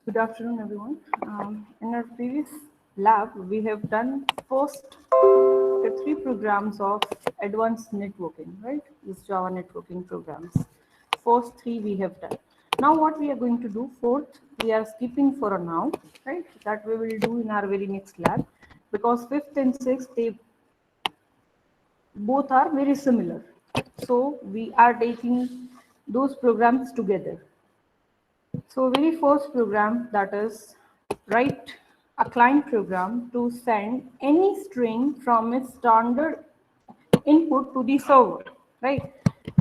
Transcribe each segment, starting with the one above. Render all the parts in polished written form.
Good afternoon, everyone. In our previous lab, we have done first the three programs of advanced networking, right? These Java networking programs. First three we have done. Now what we are going to do, fourth, we are skipping for a now, right? That we will do in our very next lab, because fifth and sixth, they both are very similar. So we are taking those programs together. So very first program, that is write a client program to send any string from a standard input to the server, right?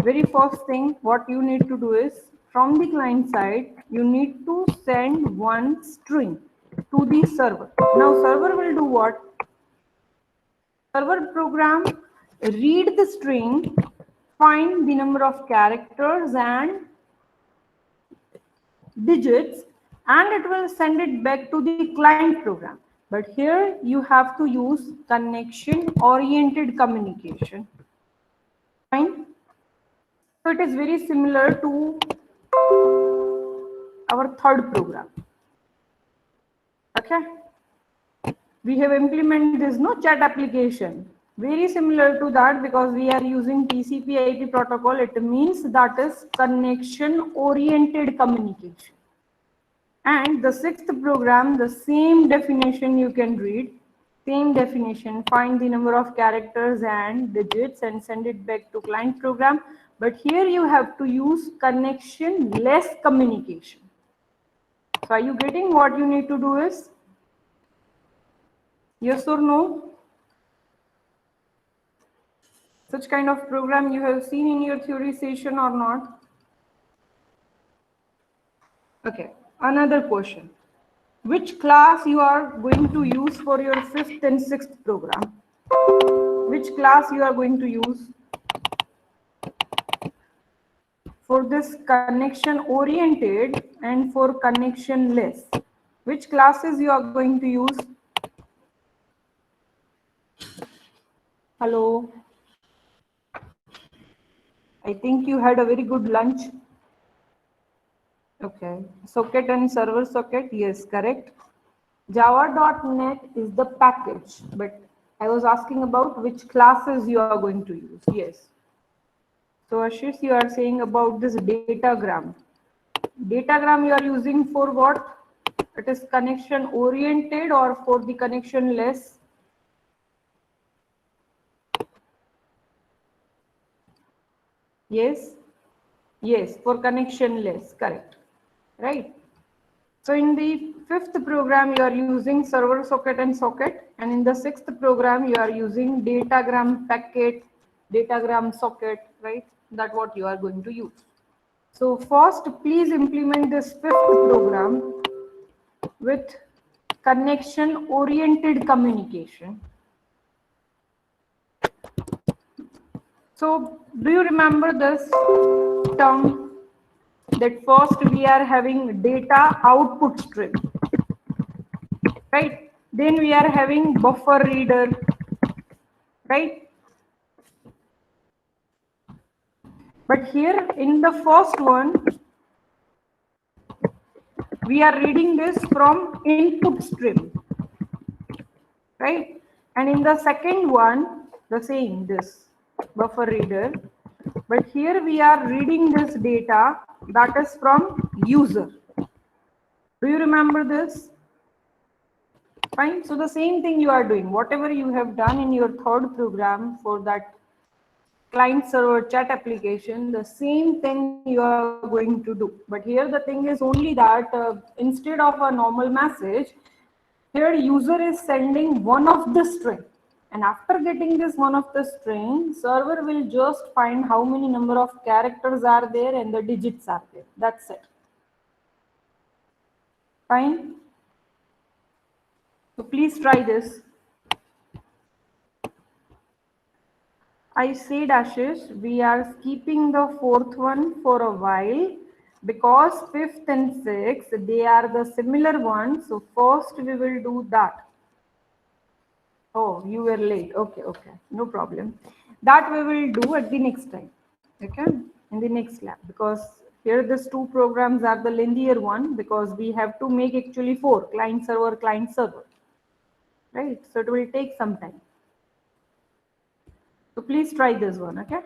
Very first thing what you need to do is, from the client side, you need to send one string to the server. Now server will do what? Server program read the string, find the number of characters and digits, and it will send it back to the client program. But here you have to use connection oriented communication. Fine. So it is very similar to our third program. Okay. We have implemented this no chat application. Very similar to that, because we are using TCP/IP protocol. It means that is connection oriented communication. And the sixth program, the same definition you can read, same definition, find the number of characters and digits and send it back to client program. But here you have to use connection less communication. So are you getting what you need to do is? Yes or no? Such kind of program you have seen in your theory session or not? Okay, another question. Which class you are going to use for your fifth and sixth program? Which class you are going to use for this connection oriented and for connection less? Which classes you are going to use? Hello? I think you had a very good lunch. Okay. Socket and server socket, yes, correct. Java.net is the package, but I was asking about which classes you are going to use. Yes. So Ashish, you are saying about this datagram. Datagram you are using for what? It is connection oriented or for the connection less? Yes. Yes, for connection less, correct. Right. So in the fifth program, you are using server socket and socket, and in the sixth program, you are using datagram packet, datagram socket, right? That's what you are going to use. So first, please implement this fifth program with connection oriented communication. So do you remember this term that first we are having data output stream, right? Then we are having buffer reader, right? But here in the first one, we are reading this from input stream, right? And in the second one, the same, this buffer reader. But here we are reading this data that is from user. Do you remember this? Fine. So the same thing you are doing. Whatever you have done in your third program for that client server chat application, the same thing you are going to do. But here the thing is only that instead of a normal message, here user is sending one of the string. And after getting this one of the string, server will just find how many number of characters are there and the digits are there. That's it. Fine. So please try this. I said, Ashish, we are skipping the fourth one for a while because fifth and sixth, they are the similar ones. So first we will do that. Oh, you were late. Okay, okay. No problem. That we will do at the next time. Okay, in the next lab, because Here these two programs are the lengthier one because we have to make actually 4 client server, right? So it will take some time. So please try this one, okay?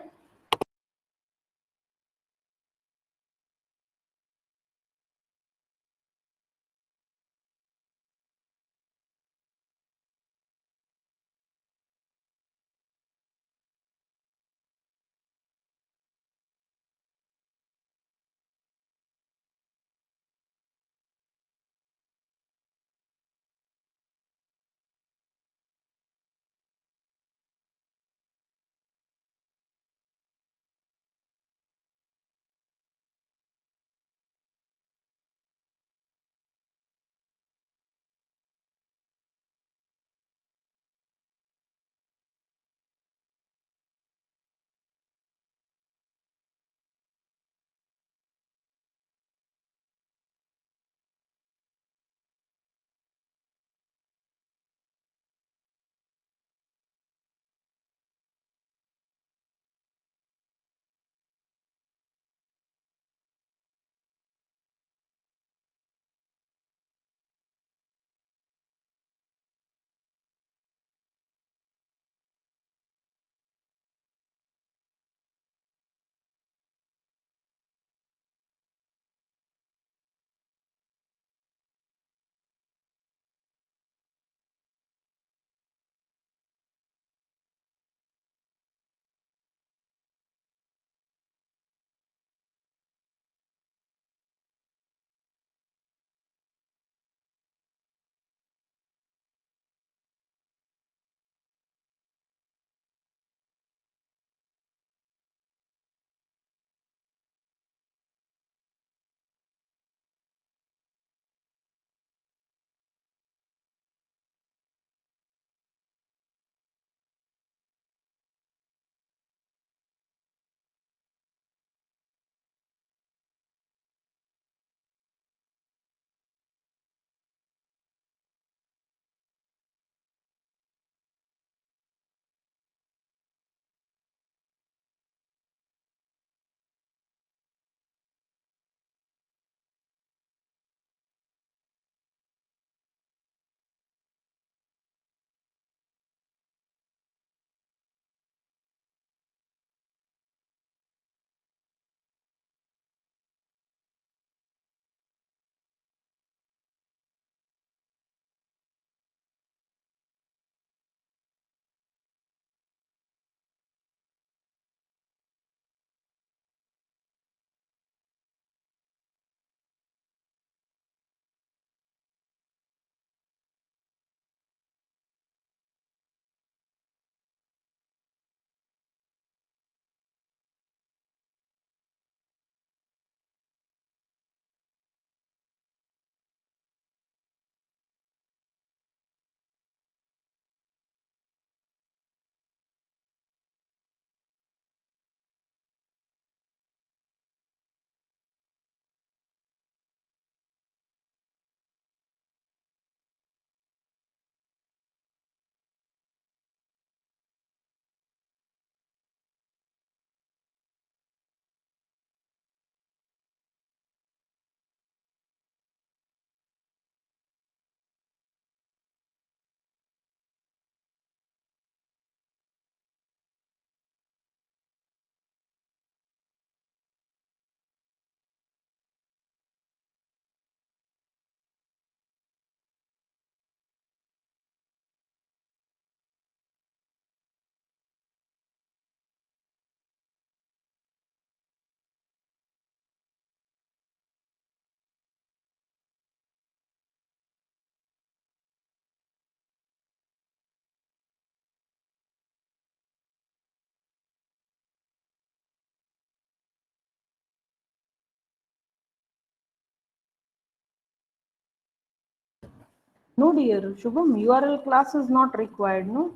No, dear Shubham, URL class is not required, no?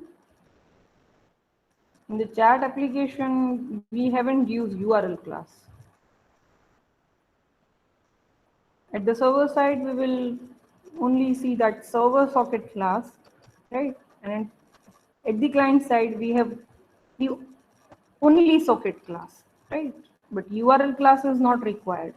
In the chat application, we haven't used URL class. At the server side, we will only see that server socket class, right? And at the client side, we have the only socket class, right? but URL class is not required.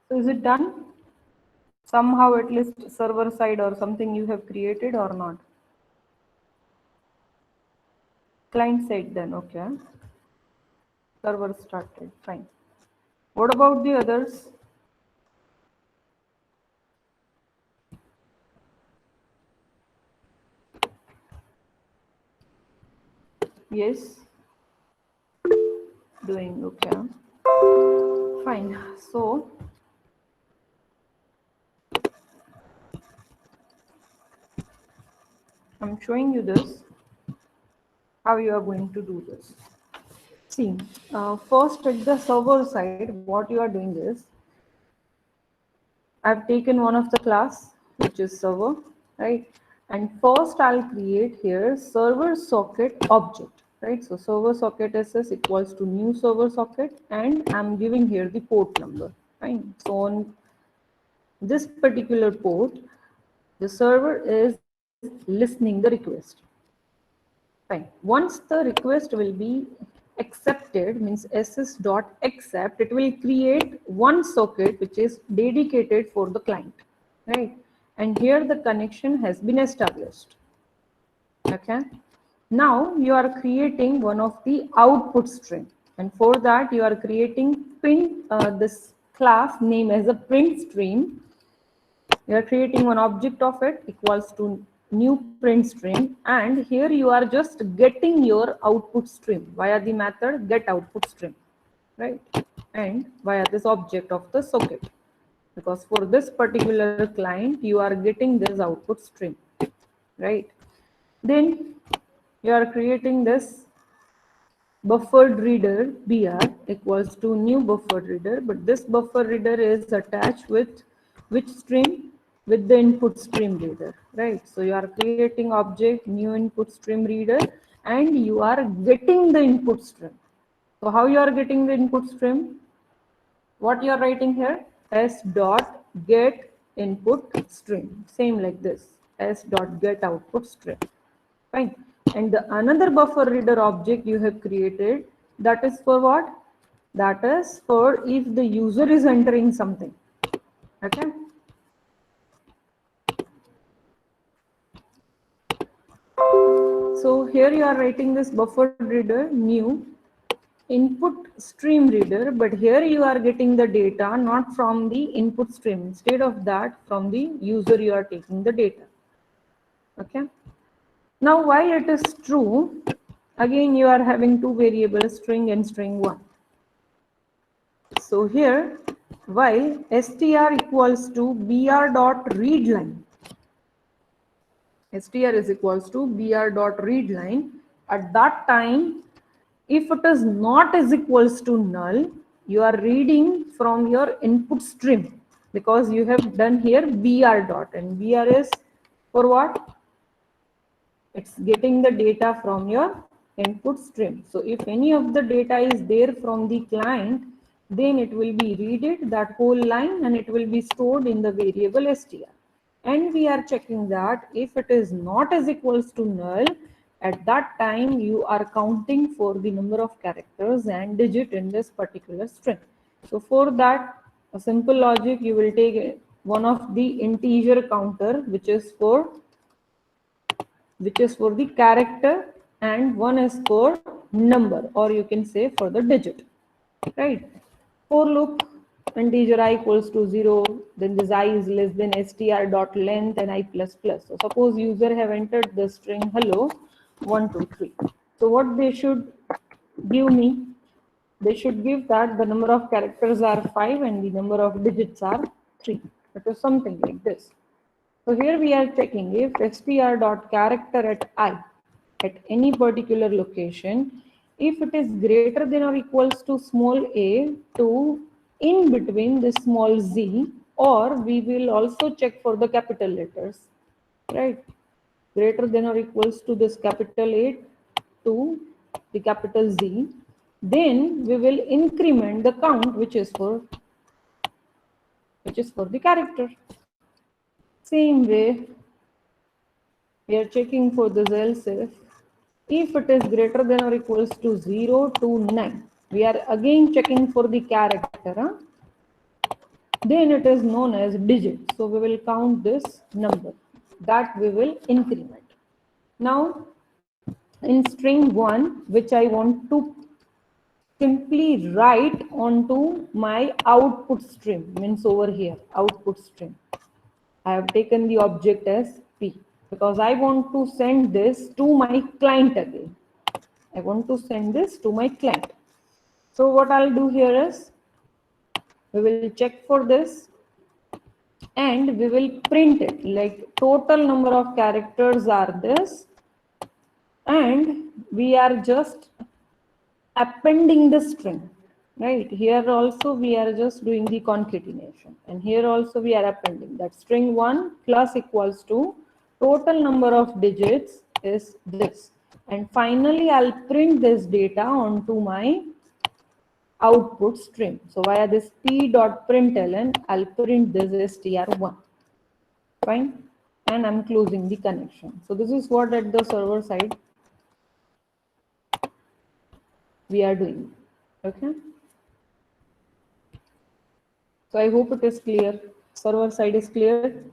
So is it done? Somehow at least server side or something you have created or not? Client side then, okay. Server started, fine. What about the others? Yes, doing okay. Fine. So I'm showing you this, how you are going to do this. See, first at the server side, what you are doing is, I've taken one of the class, which is server, right? And first I'll create here server socket object, right? So server socket SS equals to new server socket, and I'm giving here the port number, right? So on this particular port, the server is listening the request. Fine. Once the request will be accepted, means ss.accept, it will create one socket which is dedicated for the client, right? And here the connection has been established. Okay. Now you are creating one of the output string, and for that you are creating print this class name as a print stream, You are creating one object of it equals to new print stream, and here you are just getting your output stream via the method get output stream, right? And via this object of the socket, because for this particular client you are getting this output stream, right? Then you are creating this buffered reader BR equals to new buffered reader, but this buffer reader is attached with which stream? With the input stream reader, right? So you are creating object new input stream reader and you are getting the input stream. So how you are getting the input stream? What you are writing here? S dot get input stream, same like this, S dot get output stream. Fine. And the another buffer reader object you have created, that is for what? That is for if the user is entering something. Okay. So here you are writing this buffer reader new input stream reader, but here you are getting the data not from the input stream. Instead of that, from the user you are taking the data. Okay. Now while it is true, again you are having two variables, string and string1. So here, while str equals to br dot read line, str is equals to br dot read line, at that time, if it is not is equals to null, you are reading from your input stream, because you have done here br dot, and br is for what? It's getting the data from your input stream. So if any of the data is there from the client, then it will be read it, that whole line, and it will be stored in the variable str. And we are checking that if it is not is equals to null, at that time you are counting for the number of characters and digit in this particular string. So for that, a simple logic, you will take one of the integer counter, which is for the character, and one is for number, or you can say for the digit, right? For loop, integer I equals to 0, then this I is less than str dot length and I plus plus. So suppose user have entered the string hello 1 2 3. So what they should give me? They should give that the number of characters are 5 and the number of digits are 3. It is something like this. So here we are checking if str dot character at I at any particular location, if it is greater than or equals to small a to in between the small z, or we will also check for the capital letters, right? Greater than or equals to this capital A to the capital Z, then we will increment the count which is for the character. Same way, we are checking for this else if it is greater than or equals to 0 to 9. We are again checking for the character. Then it is known as digit. So we will count this number that we will increment. Now in string 1, which I want to simply write onto my output stream, means over here output stream, I have taken the object as P, because I want to send this to my client again. I want to send this to my client. So what I'll do here is, we will check for this and we will print it like total number of characters are this, and we are just appending the string, right? Here also we are just doing the concatenation, and here also we are appending that string 1 plus equals to total number of digits is this, and finally I'll print this data onto my output stream. So via this p.println, I'll print this str1. Fine, and I'm closing the connection. So this is what at the server side we are doing. Okay. So I hope it is clear. Server side is clear.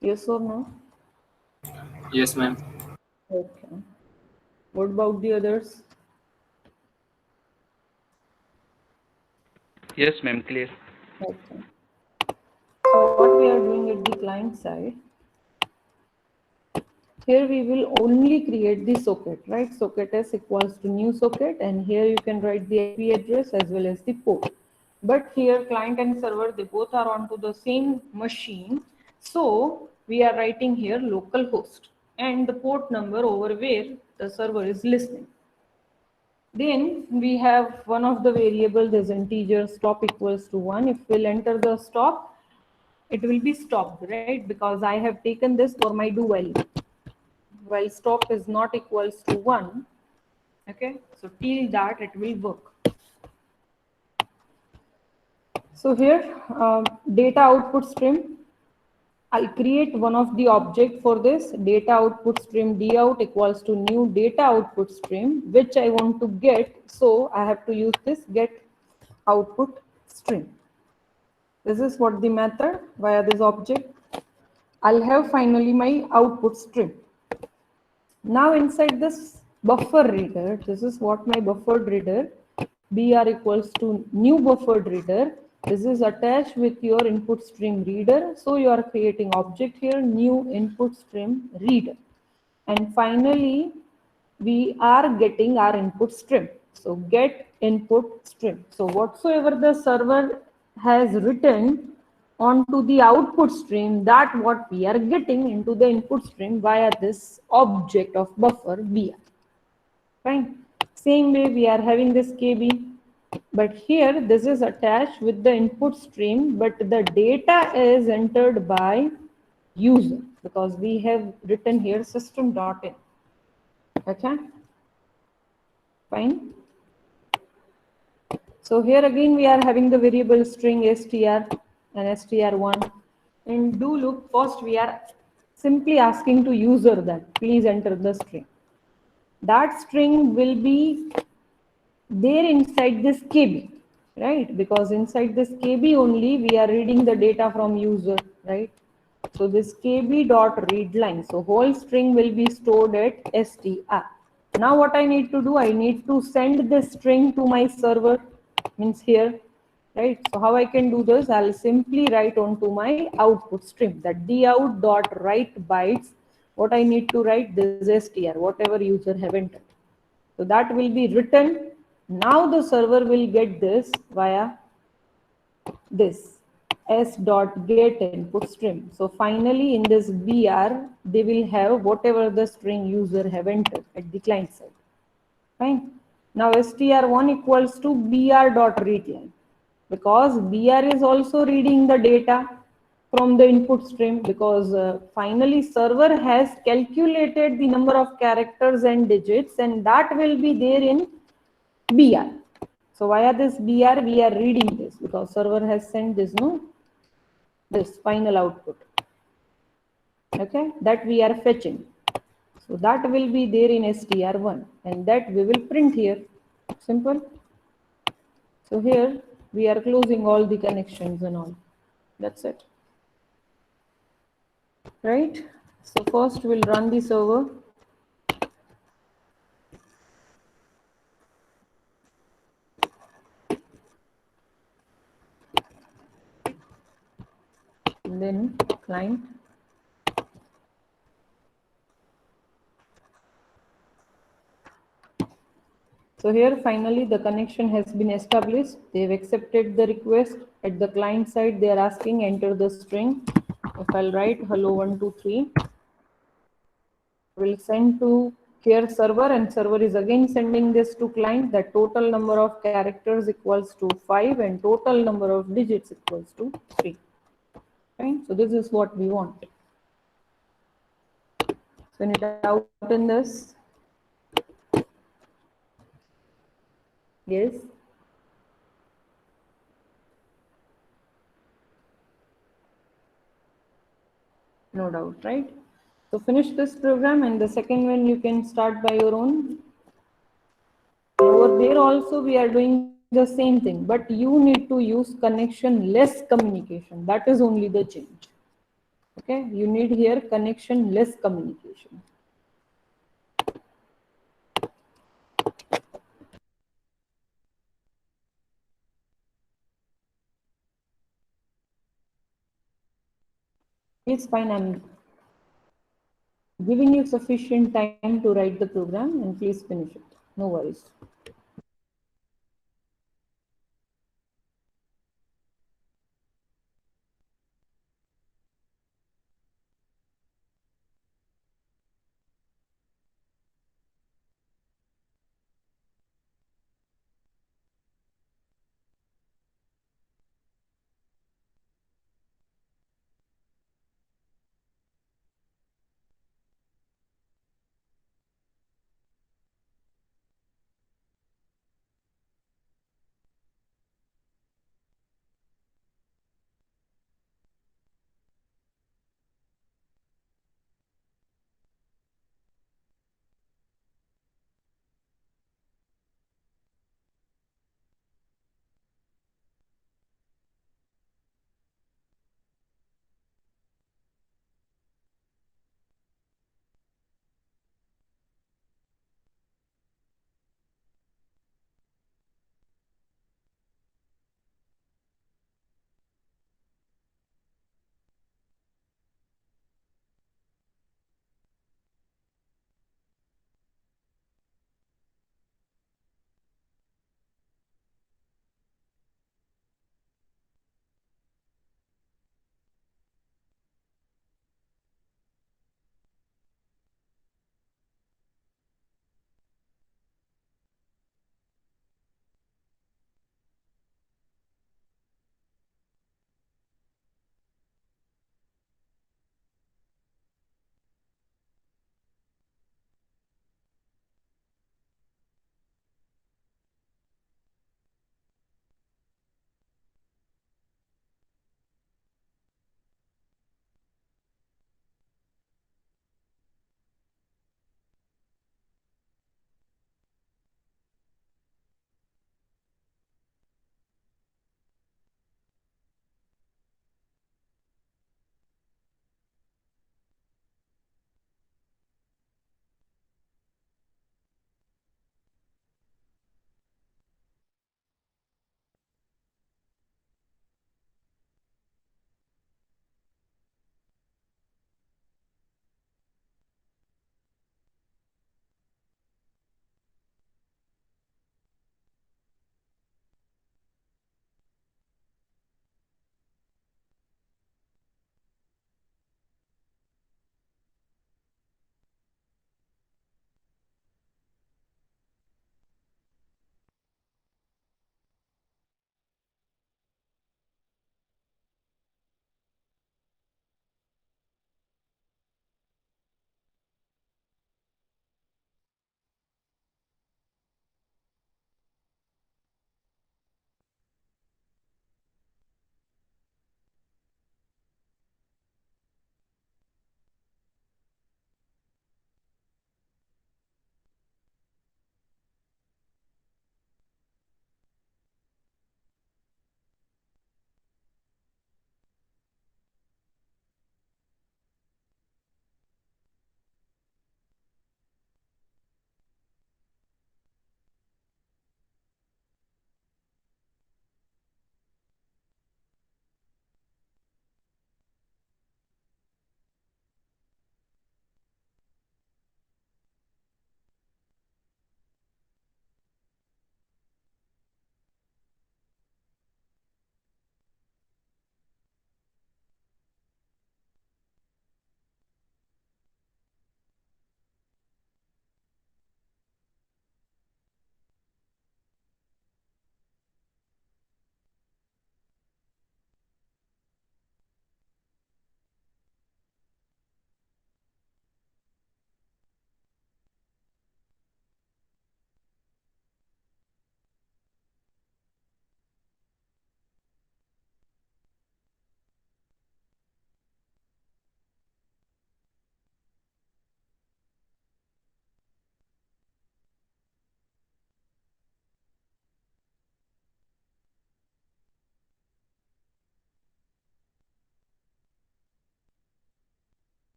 Yes or no? Yes, ma'am. Okay. What about the others? Yes, ma'am. Clear. Okay. So what we are doing at the client side, here we will only create the socket, right? Socket S equals to new socket, and here you can write the IP address as well as the port. But here client and server, they both are onto the same machine. So we are writing here localhost and the port number over where the server is listening. Then we have one of the variables as integer stop equals to 1. If we'll enter the stop, it will be stopped, right? Because I have taken this for my do while stop is not equals to 1. Okay, so till that it will work. So here data output stream, I'll create one of the object for this data output stream dout equals to new data output stream, which I want to get. So I have to use this get output stream. This is what the method via this object. I'll have finally my output stream. Now inside this buffer reader, this is what my buffered reader br equals to new buffered reader. This is attached with your input stream reader. So you are creating object here, new input stream reader. And finally, we are getting our input stream. So get input stream. So whatsoever the server has written onto the output stream, that what we are getting into the input stream via this object of buffer br. Fine. Same way we are having this kb, but here this is attached with the input stream, but the data is entered by user because we have written here system.in. Okay, fine. So here again we are having the variable string str and str1. And do look, first we are simply asking to user that please enter the string. That string will be there inside this kb, right? Because inside this kb only we are reading the data from user, right? So this kb dot read line, so whole string will be stored at str. Now what I need to do, I need to send this string to my server, means here, right? So how I can do this, I'll simply write onto my output stream that dout dot write bytes. What I need to write, this str, whatever user have entered. So that will be written. Now the server will get this via this s dot get input stream. So finally in this br, they will have whatever the string user have entered at the client side. Fine. Now str1 equals to br dot read line, because br is also reading the data from the input stream, because finally server has calculated the number of characters and digits, and that will be there in br. So via this br we are reading this because server has sent this, no, this final output. Okay, that we are fetching. So that will be there in str1, and that we will print here. Simple. So here we are closing all the connections and all. That's it. Right? So first we'll run the server. And then client. So here finally the connection has been established. They've accepted the request. At the client side they are asking enter the string. If I'll write hello 123, will send to care server, and server is again sending this to client that total number of characters equals to 5 and total number of digits equals to 3. Right? So this is what we want. So it out in this. Yes. No doubt, right? So finish this program, and the second one you can start by your own. Over there also we are doing the same thing, but you need to use connection less communication. That is only the change. Okay, you need here connection less communication. It's fine. I'm giving you sufficient time to write the program and please finish it. No worries.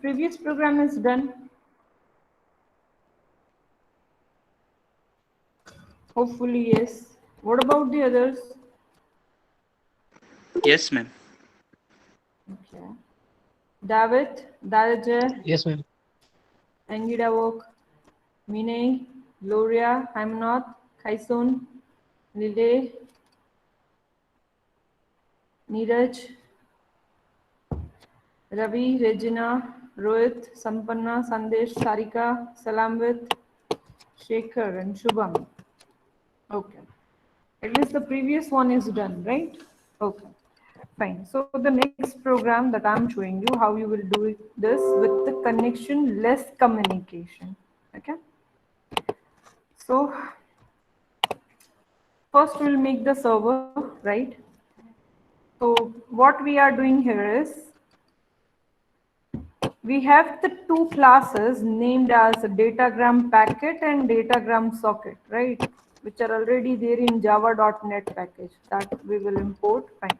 previous program is done? Hopefully, yes. What about the others? Yes, ma'am. Okay. David, Daraja, Yes, ma'am. Angidavok, Minay, Gloria, Hamnoth, Kaisun, Lile, Neeraj, Ravi, Regina, Rohit, Sampanna, Sandesh, Sarika, Salamvit, Shekhar, and Shubham. Okay. At least the previous one is done, right? Okay. Fine. So the next program that I'm showing you how you will do this with the connection less communication. Okay. So first we'll make the server, right? So what we are doing here is we have the two classes named as datagram packet and datagram socket, right? Which are already there in java.net package that we will import. Fine.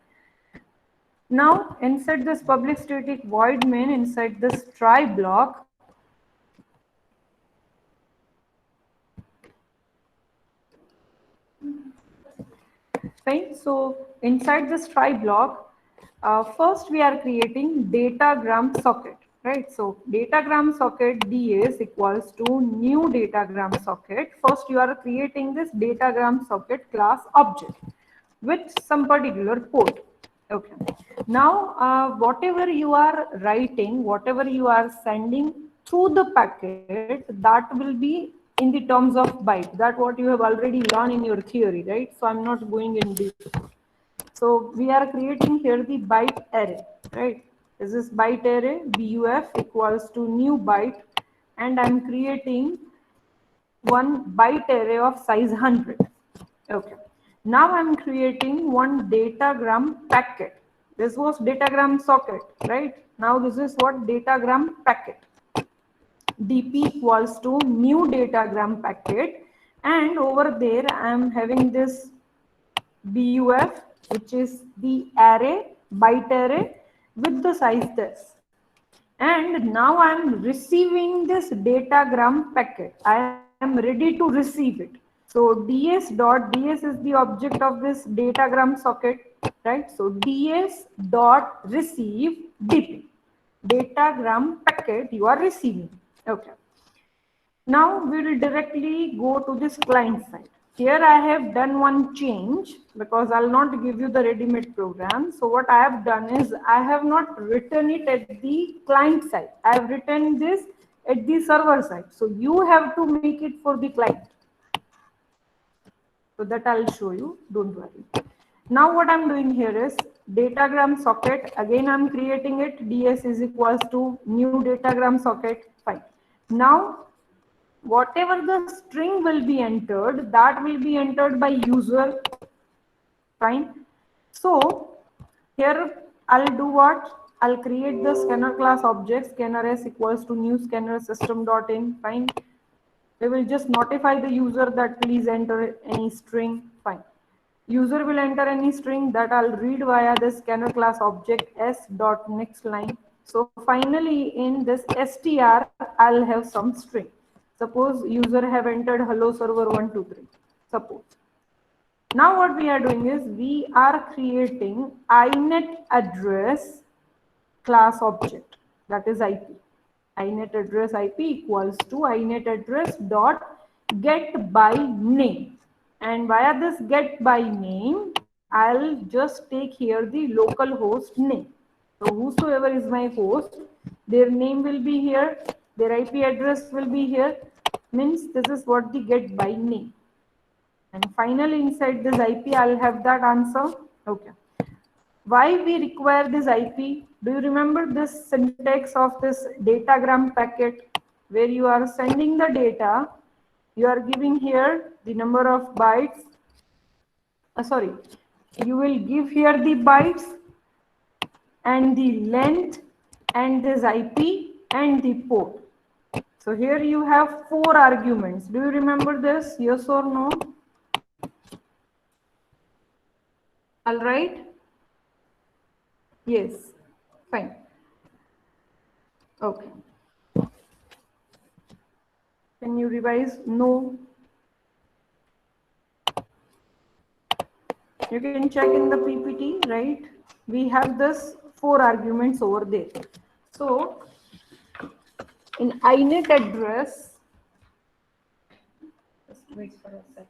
Now inside this public static void main, inside this try block, fine. So inside this try block, first we are creating datagram socket, right? So datagram socket ds equals to new datagram socket. First you are creating this datagram socket class object with some particular port. Okay. Now whatever you are writing, whatever you are sending through the packet, that will be in the terms of byte. That what you have already learned in your theory, right? So I'm not going in deep. So we are creating here the byte array, right? This is byte array buf equals to new byte, and I'm creating one byte array of size 100. Okay. Now I'm creating one datagram packet. This was datagram socket, right? Now this is what datagram packet. dp equals to new datagram packet, and over there I am having this buf, which is the array, byte array with the size this. And now I am receiving this datagram packet. I am ready to receive it. So ds is the object of this datagram socket, right? So ds dot receive dp, datagram packet you are receiving. Okay. Now we will directly go to this client side. Here I have done one change because I'll not give you the ready-made program. So what I have done is I have not written it at the client side. I have written this at the server side. So you have to make it for the client. So that I'll show you, don't worry. Now what I'm doing here is datagram socket. Again, I'm creating it. ds is equals to new datagram socket. Fine. Now whatever the string will be entered, that will be entered by user. Fine. So here I'll do what? I'll create the scanner class object, scanner s equals to new scanner system.in. Fine. We will just notify the user that please enter any string. Fine. User will enter any string that I'll read via the scanner class object s dot next line. So finally in this str I'll have some string. Suppose user have entered hello server 123. Suppose. Now what we are doing is we are creating inet address class object, that is IP. Inet address IP equals to inet address dot get by name, and via this get by name I'll just take here the local host name. So whosoever is my host, their name will be here, their IP address will be here, means this is what the get by name. And finally inside this IP I'll have that answer. Okay. Why we require this IP? Do you remember this syntax of this datagram packet where you are sending the data, you are giving here the number of bytes, sorry, you will give here the bytes and the length and this IP and the port. So here you have 4 arguments. Do you remember this? Yes or no? All right. Yes. Fine. Okay. Can you revise? No. You can check in the PPT, right? We have this 4 arguments over there. So in inet address, just wait for a sec.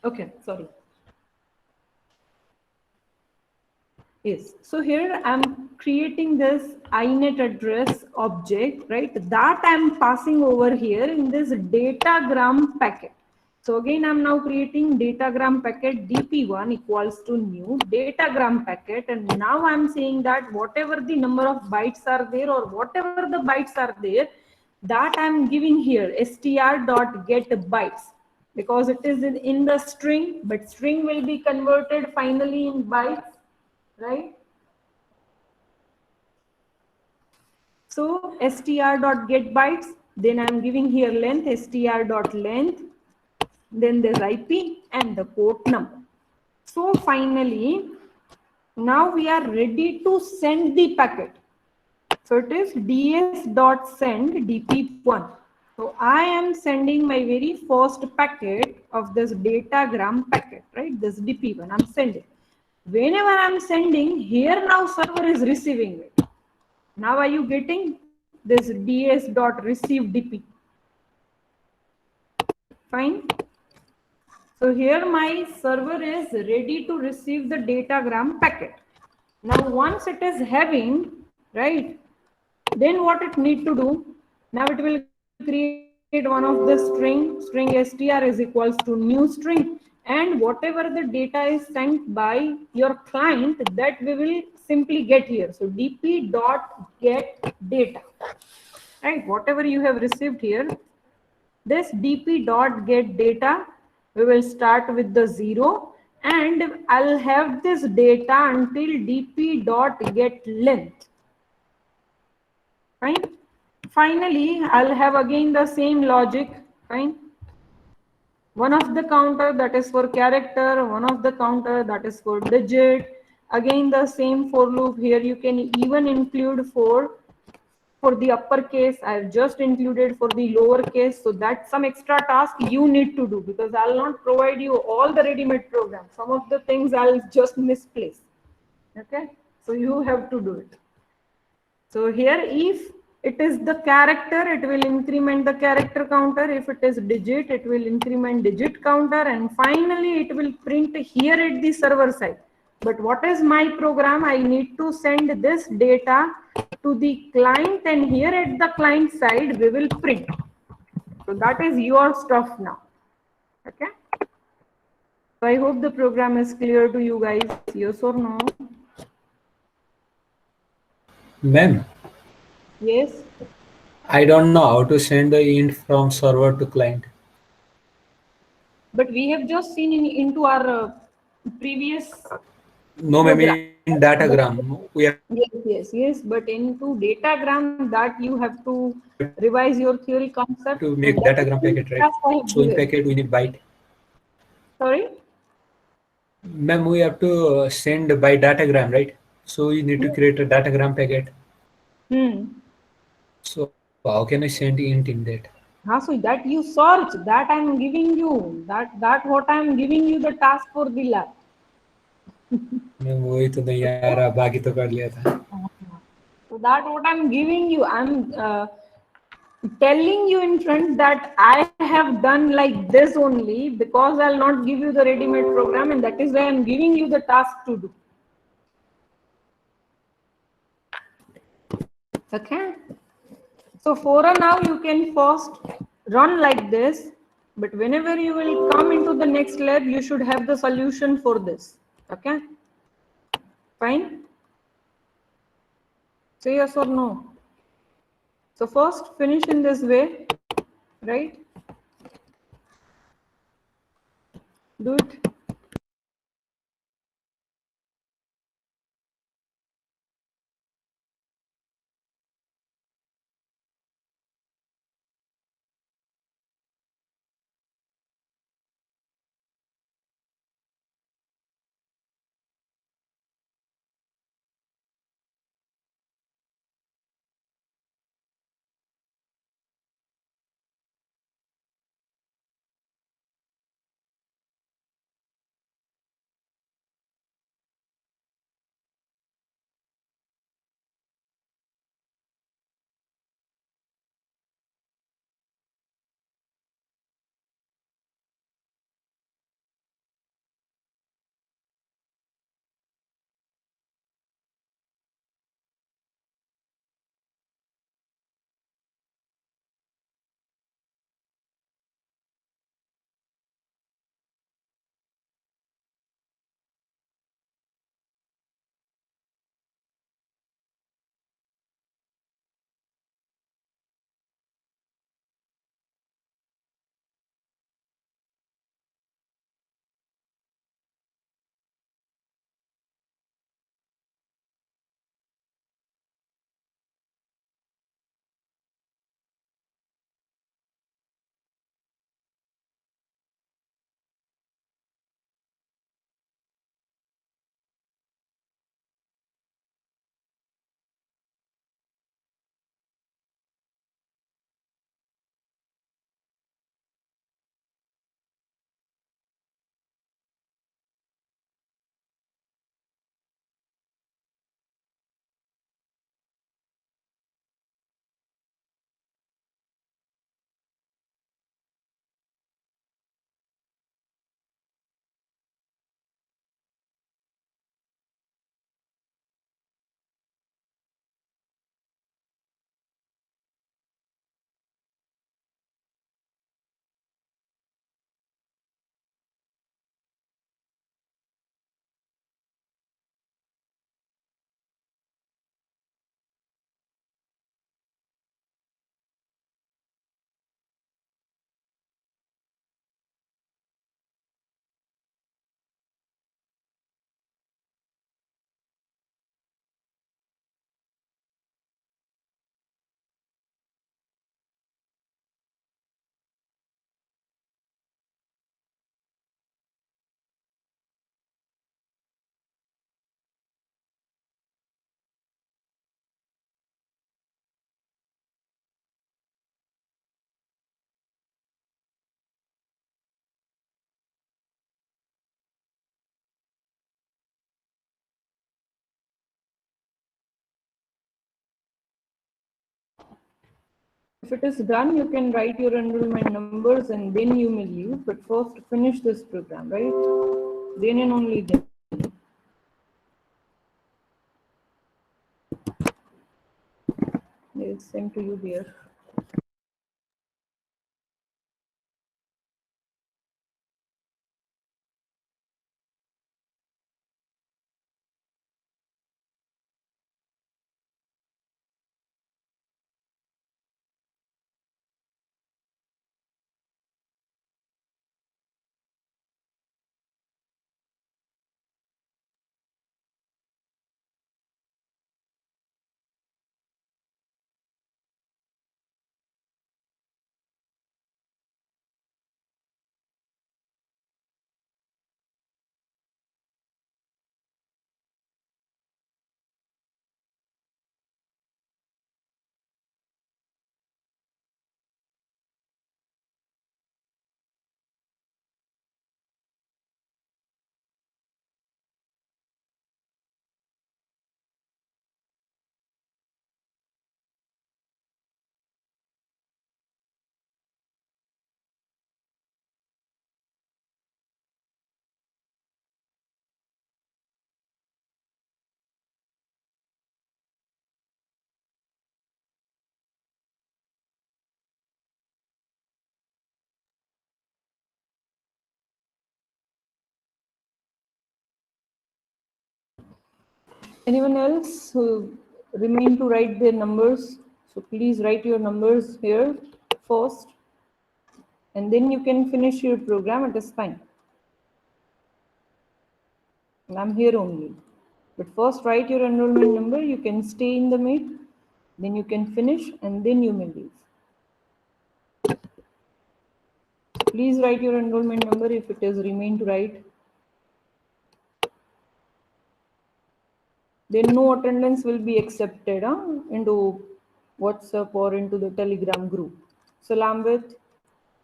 Okay, sorry. Yes, so here I'm creating this inet address object, right? That I'm passing over here in this datagram packet. So again, I'm now creating datagram packet dp1 equals to new datagram packet, and now I'm saying that whatever the number of bytes are there or whatever the bytes are there, that I'm giving here str dot get bytes, because it is in the string, but string will be converted finally in bytes, right? So str.getBytes, then I'm giving here length str.length, then there's IP and the port number. So finally, now we are ready to send the packet. So it is ds.send dp1. So I am sending my very first packet of this datagram packet, right? This dp1 I'm sending. Whenever I'm sending, here now server is receiving it. Now are you getting this ds.receive dp? Fine. So here my server is ready to receive the datagram packet. Now once it is having, right, then what it need to do? Now it will create one of the string str is equals to new string, and whatever the data is sent by your client, that we will simply get here. So dp dot get data, right? Whatever you have received here, this dp dot get data, we will start with the 0, and I'll have this data until dp dot get length. Fine. Finally, I'll have again the same logic. Fine. One of the counter that is for character, one of the counter that is for digit. Again the same for loop. Here you can even include for the uppercase. I've just included for the lowercase, so that's some extra task you need to do, because I'll not provide you all the ready-made program. Some of the things I'll just misplace. Okay, so you have to do it. So here, if it is the character, it will increment the character counter. If it is digit, it will increment digit counter, and finally it will print here at the server side. But what is my program? I need to send this data to the client, and here at the client side we will print. So that is your stuff now. Okay. So I hope the program is clear to you guys. Yes or no? Ma'am, Yes. I don't know how to send the int from server to client. But we have just seen into our previous No, ma'am, program. in datagram. We have Yes. But into datagram, that you have to revise your theory concept, to and make that is datagram the packet, right? task I have So in given. packet we need byte. Sorry. Ma'am, we have to send by datagram, right? So you need to create a datagram packet. So how can I send int in that? So that you search, that I am giving you, that what I am giving you the task for the lab. Ma'am वही तो नहीं आ रहा, बाकी तो कर लिया था. So that what I'm giving you, I'm telling you in front that I have done like this only, because I'll not give you the ready-made program, and that is why I'm giving you the task to do. Okay. So for a now you can first run like this, but whenever you will come into the next lab, you should have the solution for this. Okay. Fine. Say yes or no. So first finish in this way, right? Do it. If it is done, you can write your enrollment numbers and then you may leave. But first, finish this program, right? Then and only then. It's sent to you there. Anyone else who remain to write their numbers? So please write your numbers here first, and then you can finish your program. It is fine. I'm here only. But first write your enrollment number. You can stay in the meet, then you can finish, and then you may leave. Please write your enrollment number if it is remain to write. Then no attendance will be accepted into WhatsApp or into the Telegram group. Salamvit,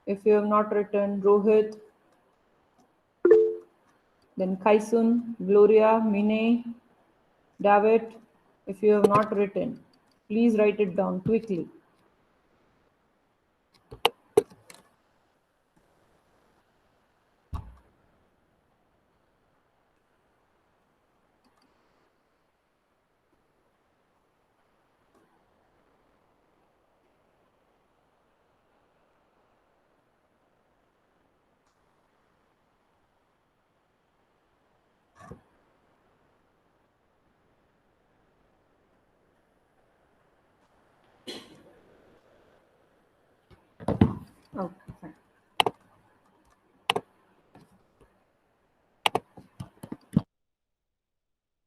if you have not written, Rohit, then Kaisun, Gloria, Mine, David, if you have not written, please write it down quickly. Okay, fine.